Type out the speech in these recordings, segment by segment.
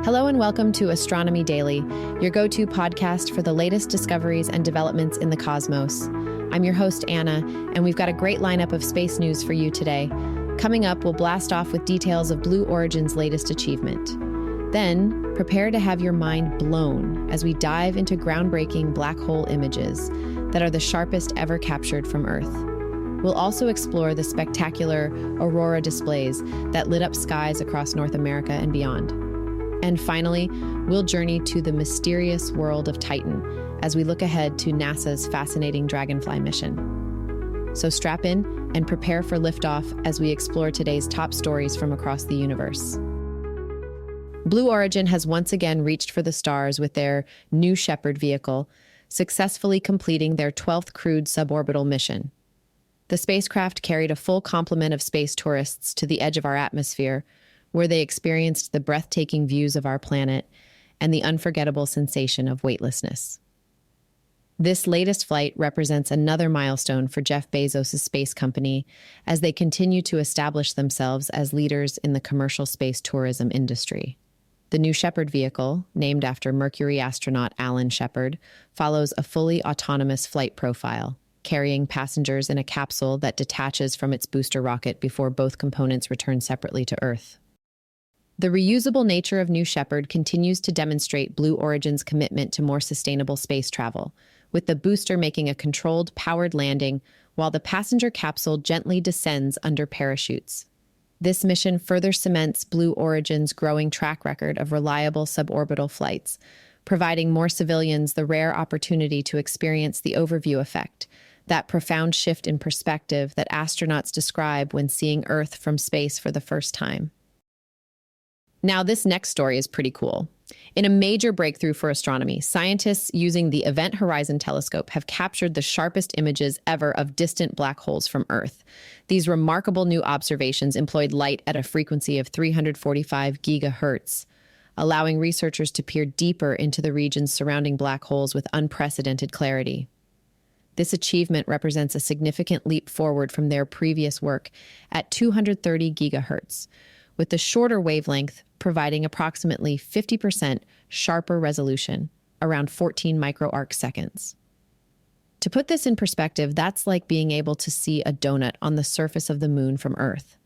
Hello and welcome to Astronomy Daily, your go-to podcast for the latest discoveries and developments in the cosmos. I'm your host, Anna, and we've got a great lineup of space news for you today. Coming up, we'll blast off with details of Blue Origin's latest achievement. Then, prepare to have your mind blown as we dive into groundbreaking black hole images that are the sharpest ever captured from Earth. We'll also explore the spectacular Aurora Displays that lit up skies across North America and beyond. And finally, we'll journey to the mysterious world of Titan as we look ahead to NASA's fascinating Dragonfly mission. So strap in and prepare for liftoff as we explore today's top stories from across the universe. Blue Origin has once again reached for the stars with their new Shepard vehicle, successfully completing their 12th crewed suborbital mission. The spacecraft carried a full complement of space tourists to the edge of our atmosphere, where they experienced the breathtaking views of our planet and the unforgettable sensation of weightlessness. This latest flight represents another milestone for Jeff Bezos' space company as they continue to establish themselves as leaders in the commercial space tourism industry. The new Shepard vehicle, named after Mercury astronaut Alan Shepard, follows a fully autonomous flight profile, carrying passengers in a capsule that detaches from its booster rocket before both components return separately to Earth. The reusable nature of New Shepard continues to demonstrate Blue Origin's commitment to more sustainable space travel, with the booster making a controlled, powered landing while the passenger capsule gently descends under parachutes. This mission further cements Blue Origin's growing track record of reliable suborbital flights, providing more civilians the rare opportunity to experience the overview effect, that profound shift in perspective that astronauts describe when seeing Earth from space for the first time. Now, this next story is pretty cool. In a major breakthrough for astronomy, scientists using the Event Horizon Telescope have captured the sharpest images ever of distant black holes from Earth. These remarkable new observations employed light at a frequency of 345 gigahertz, allowing researchers to peer deeper into the regions surrounding black holes with unprecedented clarity. This achievement represents a significant leap forward from their previous work at 230 gigahertz, with the shorter wavelength providing approximately 50% sharper resolution, around 14 microarc seconds. To put this in perspective, that's like being able to see a donut on the surface of the moon from Earth.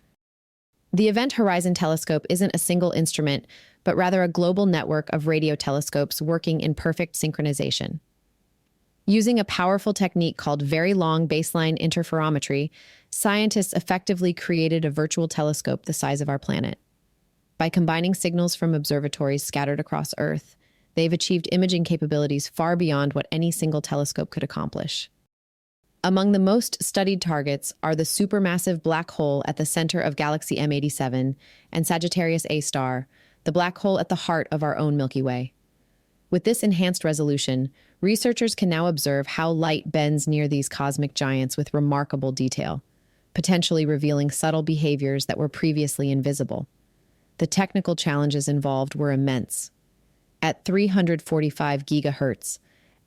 The Event Horizon Telescope isn't a single instrument, but rather a global network of radio telescopes working in perfect synchronization. Using a powerful technique called very long baseline interferometry, scientists effectively created a virtual telescope the size of our planet. By combining signals from observatories scattered across Earth, they've achieved imaging capabilities far beyond what any single telescope could accomplish. Among the most studied targets are the supermassive black hole at the center of Galaxy M87 and Sagittarius A star, the black hole at the heart of our own Milky Way. With this enhanced resolution, researchers can now observe how light bends near these cosmic giants with remarkable detail, potentially revealing subtle behaviors that were previously invisible. The technical challenges involved were immense. At 345 gigahertz,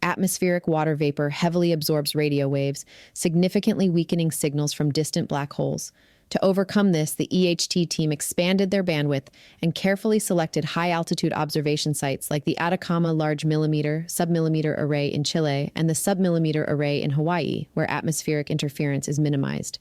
atmospheric water vapor heavily absorbs radio waves, significantly weakening signals from distant black holes. To overcome this, the EHT team expanded their bandwidth and carefully selected high-altitude observation sites like the Atacama Large Submillimeter Array in Chile and the Submillimeter Array in Hawaii, where atmospheric interference is minimized.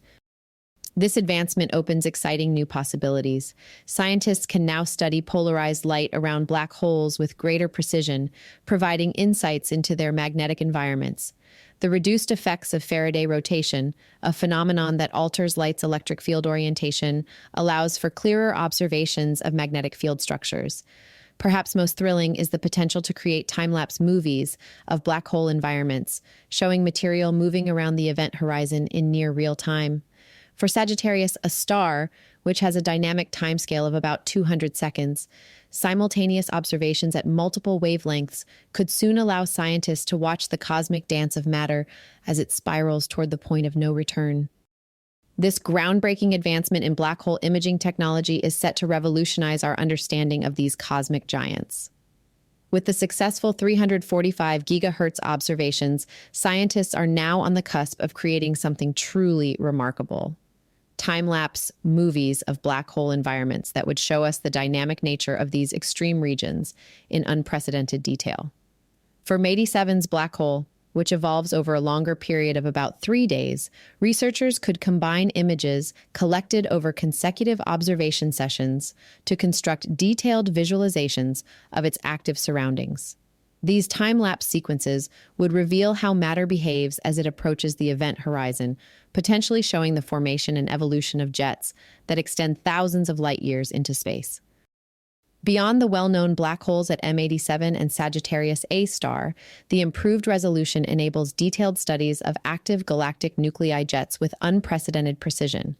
This advancement opens exciting new possibilities. Scientists can now study polarized light around black holes with greater precision, providing insights into their magnetic environments. The reduced effects of Faraday rotation, a phenomenon that alters light's electric field orientation, allows for clearer observations of magnetic field structures. Perhaps most thrilling is the potential to create time-lapse movies of black hole environments, showing material moving around the event horizon in near real time. For Sagittarius, a star, which has a dynamic timescale of about 200 seconds, simultaneous observations at multiple wavelengths could soon allow scientists to watch the cosmic dance of matter as it spirals toward the point of no return. This groundbreaking advancement in black hole imaging technology is set to revolutionize our understanding of these cosmic giants. With the successful 345 gigahertz observations, scientists are now on the cusp of creating something truly remarkable. time-lapse movies of black hole environments that would show us the dynamic nature of these extreme regions in unprecedented detail. For MADI 7's black hole, which evolves over a longer period of about 3 days, researchers could combine images collected over consecutive observation sessions to construct detailed visualizations of its active surroundings. These time-lapse sequences would reveal how matter behaves as it approaches the event horizon, potentially showing the formation and evolution of jets that extend thousands of light years into space. Beyond the well-known black holes at M87 and Sagittarius A star, the improved resolution enables detailed studies of active galactic nuclei jets with unprecedented precision.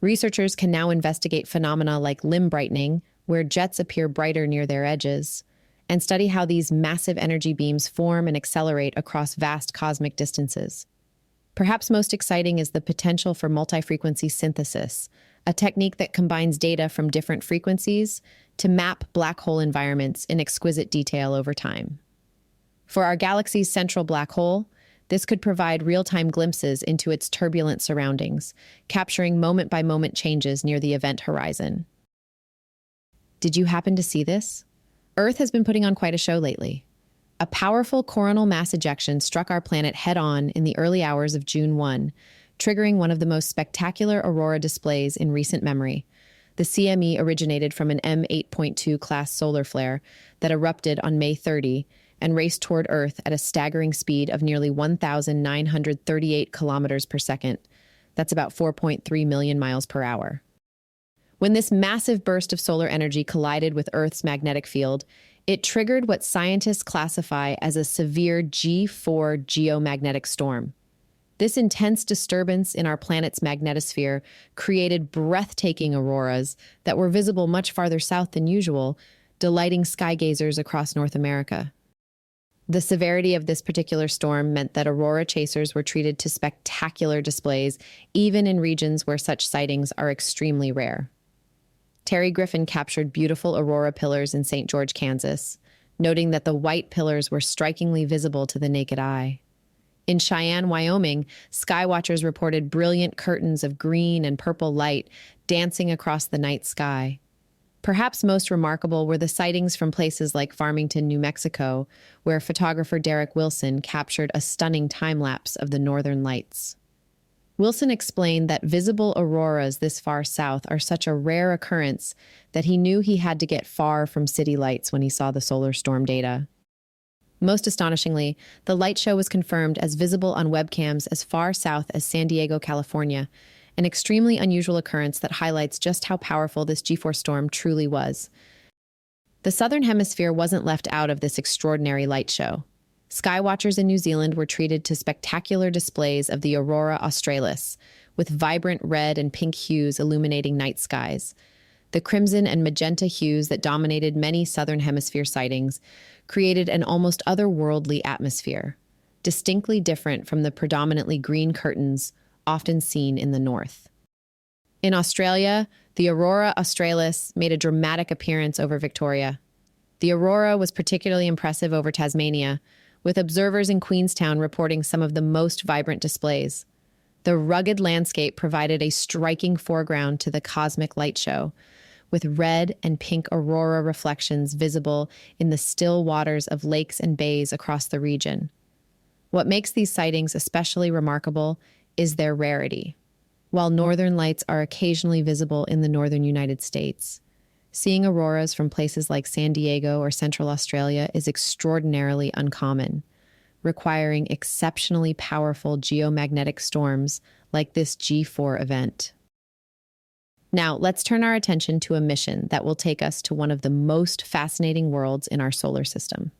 Researchers can now investigate phenomena like limb brightening, where jets appear brighter near their edges, and study how these massive energy beams form and accelerate across vast cosmic distances. Perhaps most exciting is the potential for multi-frequency synthesis, a technique that combines data from different frequencies to map black hole environments in exquisite detail over time. For our galaxy's central black hole, this could provide real-time glimpses into its turbulent surroundings, capturing moment-by-moment changes near the event horizon. Did you happen to see this? Earth has been putting on quite a show lately. A powerful coronal mass ejection struck our planet head-on in the early hours of June 1, triggering one of the most spectacular aurora displays in recent memory. The CME originated from an M8.2 class solar flare that erupted on May 30 and raced toward Earth at a staggering speed of nearly 1,938 kilometers per second. That's about 4.3 million miles per hour. When this massive burst of solar energy collided with Earth's magnetic field, it triggered what scientists classify as a severe G4 geomagnetic storm. This intense disturbance in our planet's magnetosphere created breathtaking auroras that were visible much farther south than usual, delighting skygazers across North America. The severity of this particular storm meant that aurora chasers were treated to spectacular displays, even in regions where such sightings are extremely rare. Terry Griffin captured beautiful aurora pillars in St. George, Kansas, noting that the white pillars were strikingly visible to the naked eye. In Cheyenne, Wyoming, skywatchers reported brilliant curtains of green and purple light dancing across the night sky. Perhaps most remarkable were the sightings from places like Farmington, New Mexico, where photographer Derek Wilson captured a stunning time-lapse of the northern lights. Wilson explained that visible auroras this far south are such a rare occurrence that he knew he had to get far from city lights when he saw the solar storm data. Most astonishingly, the light show was confirmed as visible on webcams as far south as San Diego, California, an extremely unusual occurrence that highlights just how powerful this G-force storm truly was. The Southern Hemisphere wasn't left out of this extraordinary light show. Skywatchers in New Zealand were treated to spectacular displays of the Aurora Australis, with vibrant red and pink hues illuminating night skies. The crimson and magenta hues that dominated many Southern Hemisphere sightings created an almost otherworldly atmosphere, distinctly different from the predominantly green curtains often seen in the north. In Australia, the Aurora Australis made a dramatic appearance over Victoria. The aurora was particularly impressive over Tasmania, with observers in Queenstown reporting some of the most vibrant displays. The rugged landscape provided a striking foreground to the cosmic light show, with red and pink aurora reflections visible in the still waters of lakes and bays across the region. What makes these sightings especially remarkable is their rarity. While northern lights are occasionally visible in the northern United States, seeing auroras from places like San Diego or Central Australia is extraordinarily uncommon, requiring exceptionally powerful geomagnetic storms like this G4 event. Now, let's turn our attention to a mission that will take us to one of the most fascinating worlds in our solar system.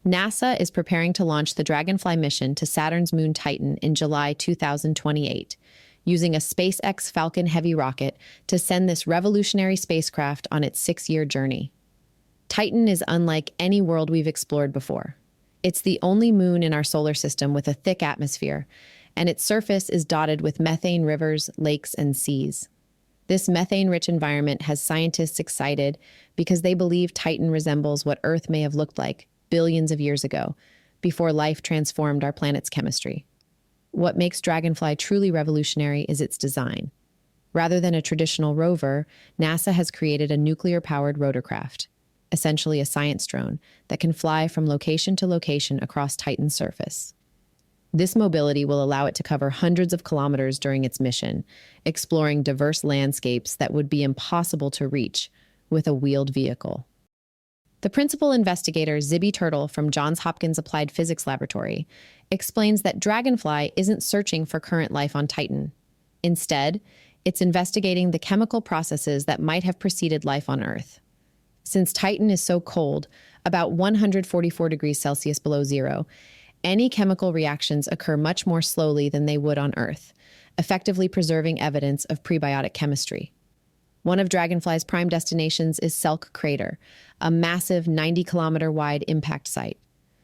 NASA is preparing to launch the Dragonfly mission to Saturn's moon Titan in July 2028, using a SpaceX Falcon Heavy rocket to send this revolutionary spacecraft on its 6-year journey. Titan is unlike any world we've explored before. It's the only moon in our solar system with a thick atmosphere, and its surface is dotted with methane rivers, lakes, and seas. This methane-rich environment has scientists excited because they believe Titan resembles what Earth may have looked like billions of years ago, before life transformed our planet's chemistry. What makes Dragonfly truly revolutionary is its design. Rather than a traditional rover, NASA has created a nuclear-powered rotorcraft, essentially a science drone, that can fly from location to location across Titan's surface. This mobility will allow it to cover hundreds of kilometers during its mission, exploring diverse landscapes that would be impossible to reach with a wheeled vehicle. The principal investigator, Zibby Turtle from Johns Hopkins Applied Physics Laboratory, explains that Dragonfly isn't searching for current life on Titan. Instead, it's investigating the chemical processes that might have preceded life on Earth. Since Titan is so cold, about 144 degrees Celsius below zero, any chemical reactions occur much more slowly than they would on Earth, effectively preserving evidence of prebiotic chemistry. One of Dragonfly's prime destinations is Selk Crater, a massive 90-kilometer-wide impact site.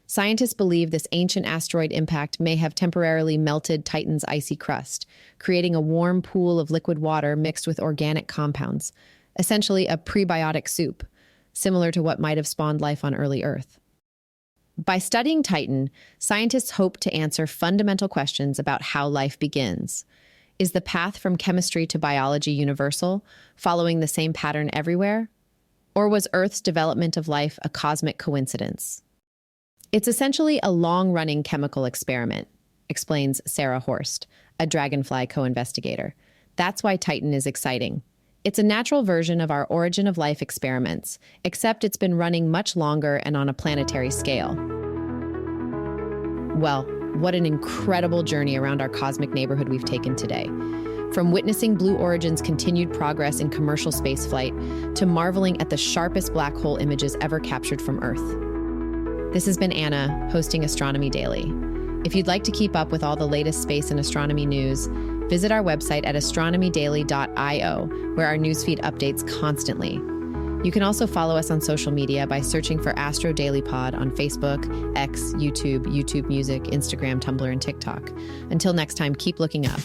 Scientists believe this ancient asteroid impact may have temporarily melted Titan's icy crust, creating a warm pool of liquid water mixed with organic compounds, essentially a prebiotic soup, similar to what might have spawned life on early Earth. By studying Titan, scientists hope to answer fundamental questions about how life begins. Is the path from chemistry to biology universal, following the same pattern everywhere? Or was Earth's development of life a cosmic coincidence? It's essentially a long-running chemical experiment, explains Sarah Horst, a Dragonfly co-investigator. That's why Titan is exciting. It's a natural version of our origin of life experiments, except it's been running much longer and on a planetary scale. Well, what an incredible journey around our cosmic neighborhood we've taken today. From witnessing Blue Origin's continued progress in commercial spaceflight to marveling at the sharpest black hole images ever captured from Earth. This has been Anna, hosting Astronomy Daily. If you'd like to keep up with all the latest space and astronomy news, visit our website at astronomydaily.io, where our newsfeed updates constantly. You can also follow us on social media by searching for Astro Daily Pod on Facebook, X, YouTube, YouTube Music, Instagram, Tumblr, and TikTok. Until next time, keep looking up.